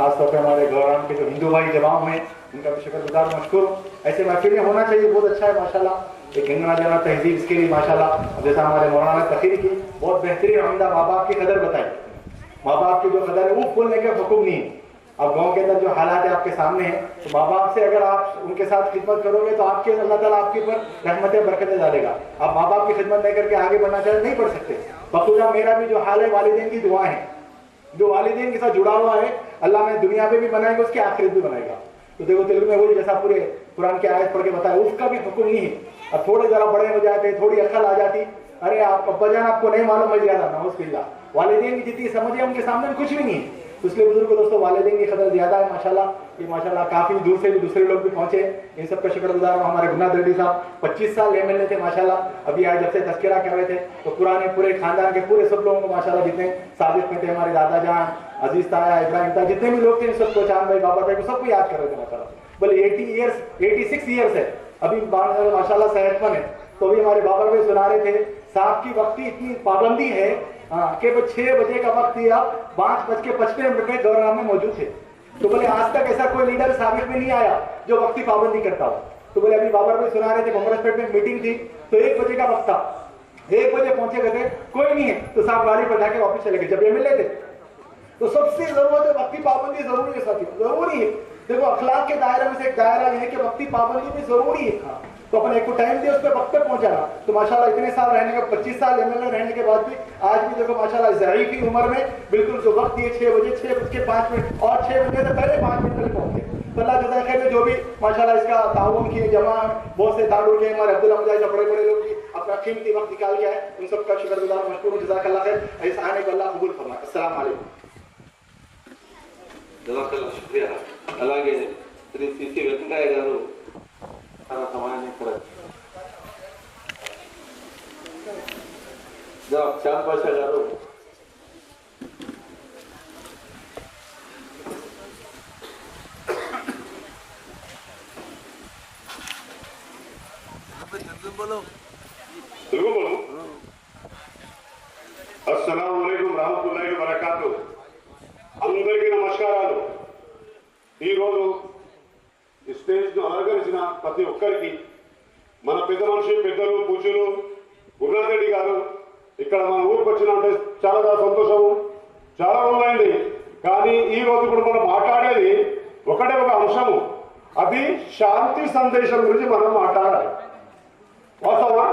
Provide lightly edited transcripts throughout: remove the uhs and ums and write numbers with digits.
खासतौर पर हमारे गौराम के जो हिंदू भाई जवाब हैं उनका भी शुक्रगुजार मशकूर हूँ। ऐसे महफिलें होना चाहिए, बहुत अच्छा है माशाल्लाह। एक गंगा जाना तहजीब इसके लिए माशाल्लाह, जैसा हमारे मौलाना तकीर की बहुत बेहतरीन आमदा माँ बाप की कदर बताई। माँ बाप की जो कदर है वो फूलने के हुक्म नहीं है। अब गांव के अंदर जो हालात है आपके सामने हैं, तो माँ बाप से अगर आप उनके साथ खिदमत करोगे तो आपके अल्लाह ताला आपके ऊपर रहमतें बरकतें डालेगा। आप माँ बाप की खिदमत नहीं करके आगे बढ़ना चाहे नहीं बढ़ सकते। बखूदा मेरा भी जो हाल है वालिदैन की दुआ है, जो वालिदैन के साथ जुड़ा हुआ है अल्लाह में दुनिया में भी बनाएगा उसकी आखिरत भी बनाएगा। तो देखो तेलुगु में वही जैसा पूरे कुरान की आयत पढ़ के बताया उसका भी हुक्म नहीं है। अब थोड़े जरा बड़े हो जाते, थोड़ी अकल आ जाती, अरे आप अब्बा जान आपको नहीं मालूम मिल जाता ना उसबिल्ला। वालिदैन की जितनी समझ है उनके सामने कुछ भी नहीं है। इसलिए बुजुर्ग दोस्तों वालिदैन की कदर ज्यादा है माशाल्लाह। ये माशाल्लाह काफी दूर से भी दूसरे लोग भी पहुंचे, इन सब का शुक्रगुजार हूं। हमारे गुनाद रेड्डी साहब 25 साल एमएलए थे माशाल्लाह। अभी आज जब से तस्करा कर रहे थे तो पुराने पूरे खानदान के पूरे सब लोगों को माशाल्लाह, जितने साबित में थे, हमारे दादा जान, अजीज ताया, इब्राहिम ताया, जितने भी लोग थे इन सबको, चांद भाई, बाबा भाई को सबको याद कर रहे थे माशाल्लाह। बोले 86 ईयर्स है अभी माशाल्लाह सेहतमंद है। तो भी हमारे बाबा भाई सुना रहे थे साहब की वक्ती इतनी पाबंदी है कि 6 बजे का वक्त दिया, 5:55 में गौरनाम में मौजूद थे। तो बोले आज तक ऐसा कोई लीडर साबित में नहीं आया जो वक्ती पाबंदी करता हो। तो बोले अभी बाबर भाई सुना रहे थे मोहम्मदपेट में मीटिंग थी तो 1 बजे का वक्त था, 1 बजे पहुंचे गए थे, कोई नहीं है तो साहब गाड़ी पर जाके वापस चले गए जब एमएलए थे। तो सबसे जरूरत है वक्ती पाबंदी, जरूरी है साथी, जरूरी है। देखो अखलाक के दायरे में से एक दायरा है कि वक्ती पाबंदी भी जरूरी है। तो अपने एक को टाइम दिया, उस पर वक्त पे पहुंचाना। तो माशाल्लाह इतने साल रहने के 25 साल एमएलए रहने के बाद भी आज भी देखो माशाल्लाह ज़ाहिर की उम्र में बिल्कुल जो वक्त दिए 6 बजे 6:05 और 6 बजे से पहले 5 मिनट पहले पहुंचे। तो अल्लाह जज़ा खैर जो भी माशाल्लाह इसका ताउन किए, जमा बहुत से दारुल के हमारे अब्दुल मुजाहिद बड़े बड़े लोग भी अपना कीमती वक्त निकाल के आए, उन सबका शुक्रगुजार मशकूर जज़ाकल्लाह खैर। ऐसा आने को अल्लाह कबूल फरमाए। अस्सलाम वालेकुम। జవాకల్లా శుక్రియా. అలాగే శ్రీ సిసి వెంకటయ్య గారు తన సమయాన్ని ఇక్కడ జవాబ్ శ్యామ్ పాషా గారు అస్సలాము అలైకుం రహమతుల్లాహి వబరకాతు. అందరికీ నమస్కారాలు. ఈరోజు ఈ స్టేజ్ను అలంకరించిన ప్రతి ఒక్కరికి మన పెద్ద మనిషి, పెద్దలు, పూజలు గురునాథ్ రెడ్డి గారు ఇక్కడ మన ఊరికి వచ్చినంటే చాలా సంతోషము. చాలా రోజులైంది కానీ ఈ రోజు కూడా మనం మాట్లాడేది ఒకటే ఒక అంశము, అది శాంతి సందేశం గురించి మనం మాట్లాడాలి. వాస్తవా?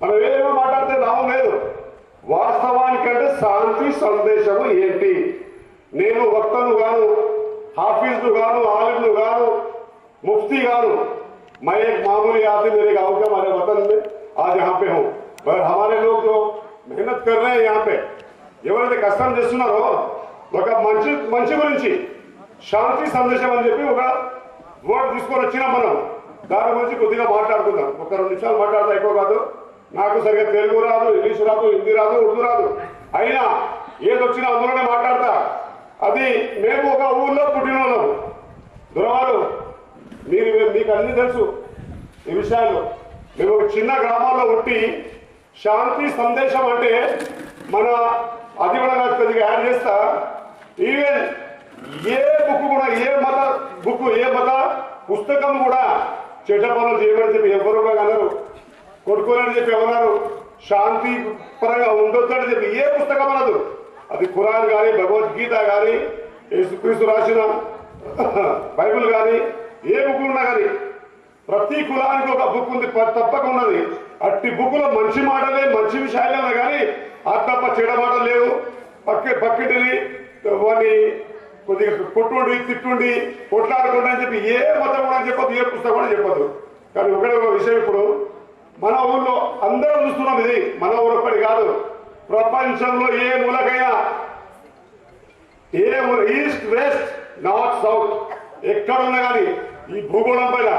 మనం ఏమో మాట్లాడితే లాభం లేదు. వాస్తవానికంటే శాంతి సందేశము ఏంటి? నేను వక్తను గాను, हाफिज गानू, आलिम गानू, मुफ्ती गानू, मैं एक मामूली आदमी, मेरे गाँव के हमारे वतन में आज यहाँ पे हूँ। पर हमारे लोग जो मेहनत कर रहे हैं यहाँ पे ఎవరైతే కష్టం చేస్తున్నారో ఒక మంచి గురించి శాంతి సందేశం అని చెప్పి ఒక వర్డ్ తీసుకొని వచ్చినా మనం దాని గురించి కొద్దిగా మాట్లాడుకుందాం. ఒక 2 నిమిషాలు మాట్లాడతా, ఎక్కువ కాదు. నాకు సరిగ్గా తెలుగు రాదు, ఇంగ్లీష్ రాదు, హిందీ రాదు, ఉర్దూ రాదు, అయినా ఏదొచ్చినా అందులోనే మాట్లాడతా. అది మేము ఒక ఊళ్ళో పుట్టిన వాళ్ళం. దొరవారు మీకు అన్ని తెలుసు ఈ విషయాల్లో. మేము ఒక చిన్న గ్రామాల్లో పుట్టి శాంతి సందేశం అంటే మన అది కూడా నాకు కొద్దిగా యాడ్ చేస్తా. ఈవెన్ ఏ బుక్ కూడా, ఏ మత బుక్, ఏ మత పుస్తకం కూడా చెడ్డ పనులు చేయమని చెప్పి ఎవరు అన్నారు, కొట్టుకోరని చెప్పి ఎవరన్నారు, శాంతి పరంగా ఉండొద్దని చెప్పి ఏ పుస్తకం అనదు. అది ఖురాన్ కానీ, భగవద్గీత కానీ, యేసుక్రీస్తు రాసిన బైబిల్ కానీ, ఏ బుక్ ఉన్నా కానీ ప్రతి కులానికి ఒక బుక్ ఉంది తప్పకున్నది. అట్టి బుక్లో మంచి మాటలే, మంచి విషయాలే కానీ ఆ తప్ప చెడ మాటలు లేవు. పక్కింటిని వాడిని కొద్దిగా కొట్టుండి, తిట్టుండి, కొట్లాడకుండా అని చెప్పి ఏ మతం కూడా చెప్పదు, ఏ పుస్తకం కూడా చెప్పదు. కానీ ఒకటే ఒక విషయం, ఇప్పుడు మన ఊళ్ళో అందరం చూస్తున్నాం, ఇది మన ఊరు ఒక్కటి కాదు, ప్రపంచంలో ఏ మూలకైనా, ఏ ఈస్ట్ వెస్ట్ నార్త్ సౌత్ ఎక్కడున్నా కానీ ఈ భూగోళం పైన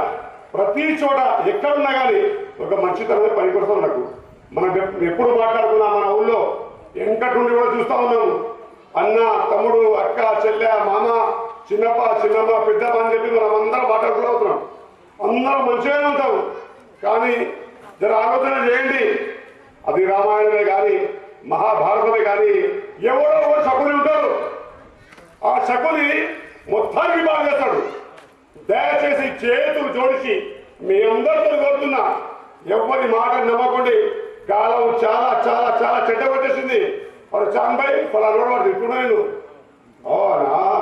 ప్రతి చోట ఎక్కడున్నా కానీ ఒక మంచితనమే పనికొస్తాం. నాకు మనం ఎప్పుడు మాట్లాడుకున్నా మన ఊళ్ళో వెంకటి నుండి కూడా చూస్తా ఉన్నాము. అన్న, తమ్ముడు, అక్క, చెల్లె, మామ, చిన్నప్ప, చిన్నమ్మ, పెద్దమ్మ అని చెప్పి మనం అందరం మాట్లాడుకుంటున్నాం. అందరం మంచిగానే ఉంటాం. కానీ జర ఆలోచన చేయండి, అది రామాయణమే కానీ, మహాభారతమే కానీ, ఎవరో శకుని ఉంటారు. ఆ శకుని మొత్తానికి బాగా చేస్తాడు. దయచేసి చేతులు జోడించి మీ అందరితో కోరుతున్నా, ఎవరి మాట నమ్మకండి. కాలం చాలా చాలా చాలా చెడ్డ వచ్చేసింది. వాడు చాన్బాయ్ ఫలానా వాడు తిట్టున్నా నేను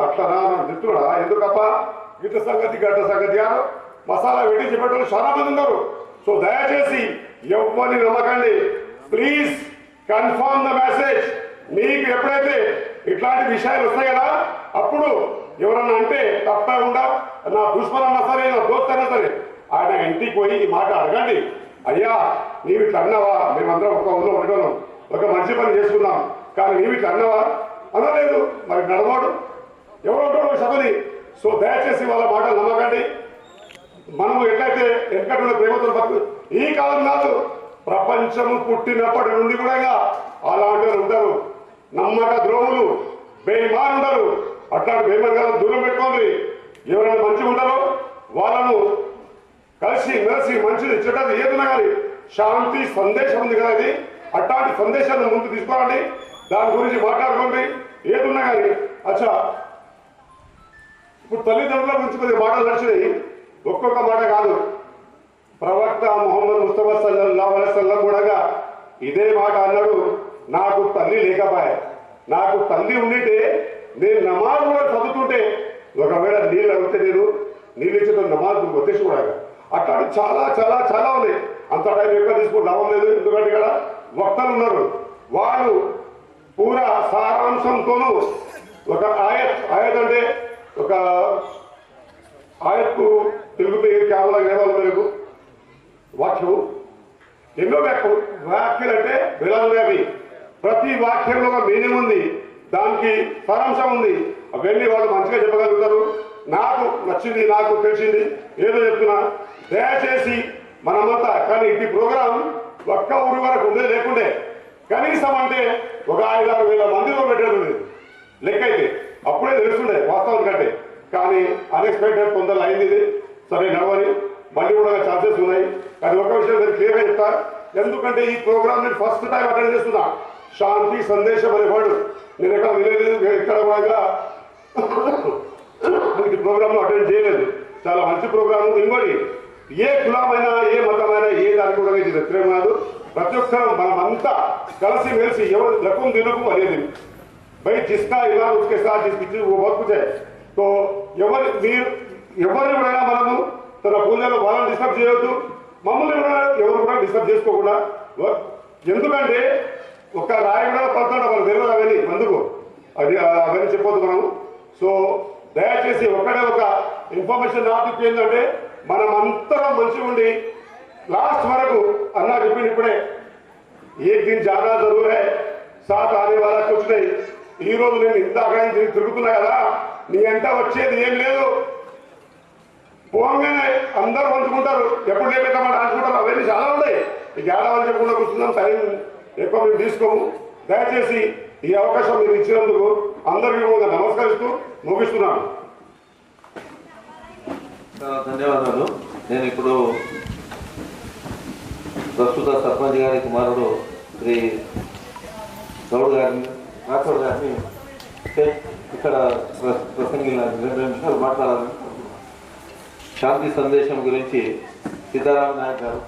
అట్లా తిట్టుడా ఎందుకప్ప గిట్ట సంగతి గట్ట సంగతి కాదు. మసాలా వెట్టించి పెట్టడం చాలా మంది ఉన్నారు. సో దయచేసి ఎవరిని నమ్మకండి. Please confirm the message. మీకు ఎప్పుడైతే ఇట్లాంటి విషయాలు వస్తాయి కదా, అప్పుడు ఎవరన్నా అంటే తప్ప ఉండా, నా దుష్మన్ అన్నా సరే, నా దోస్త్ అయినా సరే, ఆయన ఇంటికి పోయి ఈ మాట అడగండి. అయ్యా నీవు ఇట్లా అన్నావా, మేమందరం ఒక ఊళ్ళో ఉండడం, ఒక మంచి పని చేసుకున్నాం, కానీ నీవు ఇట్లా అన్నావా అనలేదు, మరి నడవాడు ఎవరు ఉంటాడు సభని. సో దయచేసి వాళ్ళ మాటలు నమ్మకండి. మనము ఎట్లయితే ఎక్కడున్న ప్రేమతో బతుకు ఈ కాలం కాదు, ప్రపంచము పుట్టినప్పటి నుండి కూడా అలాంటి ఉంటారు. నమ్మక ద్రోహులు, బేమాన్ ఉండరు. అట్లాంటి బేమాన్ కాదు, దూరం పెట్టుకోండి. ఎవరైనా మంచిగా ఉంటారో వాళ్ళను కలిసి మెలిసి మంచిది చెడ్డది ఏదైనా కానీ శాంతి సందేశం ఉంది కదా, అది అట్లాంటి సందేశాన్ని ముందు తీసుకోరండి. దాని గురించి మాట్లాడుకోండి ఏదున్నా కానీ. అచ్చా, ఇప్పుడు తల్లిదండ్రుల గురించి కొద్దిగా మాటలు నడిచినాయి. ఒక్కొక్క మాట కాదు, ప్రవక్త ముహమ్మద్ ముస్తఫా సల్లల్లాహు అలైహి వసల్లం కూడా ఇదే మాట అన్నాడు. నాకు తల్లి లేకపోయా, నాకు తల్లి ఉండితే నేను నమాజ్ కూడా చదువుతుంటే, ఒకవేళ నీళ్ళు అడిగితే నేను నీళ్ళు ఇచ్చిన నమాజ్ వచ్చేసి కూడా అట్లాంటి చాలా చాలా చాలా ఉన్నాయి. అంత టైం ఎక్కువ తీసుకుని లాభం లేదు. ఎందుకంటే ఇక్కడ వక్తలు ఉన్నారు, వాళ్ళు పూరా సారాంశంతోనూ ఒక ఆయత్ అంటే ఒక ఆయత్కు తెలుగు కేవలం కేవలం మేరకు వాక్యం ఎన్నో వ్యాఖ్యలు అంటే వేలాది అవి. ప్రతి వాక్యంలో ఒక మీనింగ్ ఉంది, దానికి సారాంశం ఉంది. అవన్నీ వాళ్ళు మంచిగా చెప్పగలుగుతారు. నాకు నచ్చింది, నాకు తెలిసింది ఏదో చెప్తున్నా. దయచేసి మనమంతా, కానీ ఇది ప్రోగ్రాం ఒక్క ఊరి వరకు ఉండే లేకుండే కనీసం అంటే ఒక 5-6 వేల మందిలో పెట్టేది లెక్క అయితే అప్పుడే తెలుస్తుండే వాస్తవం కంటే. కానీ అన్ఎక్స్పెక్టెడ్ తొందరలు అయింది ఇది. సరే నడవని మళ్ళీ కూడా ఛాన్సెస్ ఉన్నాయి. కానీ ఒక విషయం నేను క్లియర్గా చెప్తా, ఎందుకంటే ఈ ప్రోగ్రామ్ నేను ఫస్ట్ టైం అటెండ్ చేస్తున్నా. శాంతి సందేశం అనే వర్డ్ నేను ఎక్కడ వినలేదు, ఇక్కడ కూడా ఈ ప్రోగ్రాంలో అటెండ్ చేయలేదు. చాలా మంచి ప్రోగ్రామ్. ఇంకోటి, ఏ కులమైనా ఏ మతమైనా ఏ దానికి కూడా ఇది వ్యతిరేకం కాదు. ప్రతి ఒక్కరం మనమంతా కలిసి మెలిసి ఎవరు లకుం దినకు అనేది भाई जिसका इलाज उसके साथ जिसकी चीज वो बहुत कुछ है. तो ఎవరిని కూడా మనము తన పూజలో వాళ్ళని డిస్టర్బ్ చేయవద్దు, మమ్మల్ని కూడా ఎవరు కూడా డిస్టర్బ్ చేసుకోకుండా. ఎందుకంటే ఒక రాయి కూడా పడుతుంటే వాళ్ళు తెలియదు అవన్నీ అందుకు అవన్నీ చెప్పొద్దు మనము. సో దయచేసి ఒక్కడే ఒక ఇన్ఫర్మేషన్ నాకు ఏంటంటే, మనం అంతరం మంచిగా ఉండి లాస్ట్ వరకు అన్నా చెప్పింది ఇప్పుడే, एक दिन ज्यादा जरूर है साथ आने वाला कुछ नहीं. ఈ రోజు నేను ఇందాక తిరుగుతున్నా కదా, నీ అంట వచ్చేది ఏం లేదు. పోగానే అందరూ పంచుకుంటారు, ఎప్పుడు లేపెట్టమని అనుకుంటారు. అవన్నీ చాలా ఉన్నాయి. ఈ ఏడాది చెప్పకుండా కూర్చున్నాం, టైం ఎక్కువ మేము తీసుకోము. దయచేసి ఈ అవకాశం మీరు ఇచ్చినందుకు అందరికీ నమస్కరిస్తూ ముగిస్తున్నాను. ధన్యవాదాలు. నేను ఇప్పుడు ప్రస్తుత సర్పంచ్ గారి కుమారుడు శ్రీ గౌడ్ గారిని రాథోడ్ గారిని ఇక్కడ ప్రసంగించాలని 2 నిమిషాలు మాట్లాడాలని. శాంతి సందేశం గురించి సీతారామ నాయక్ గారు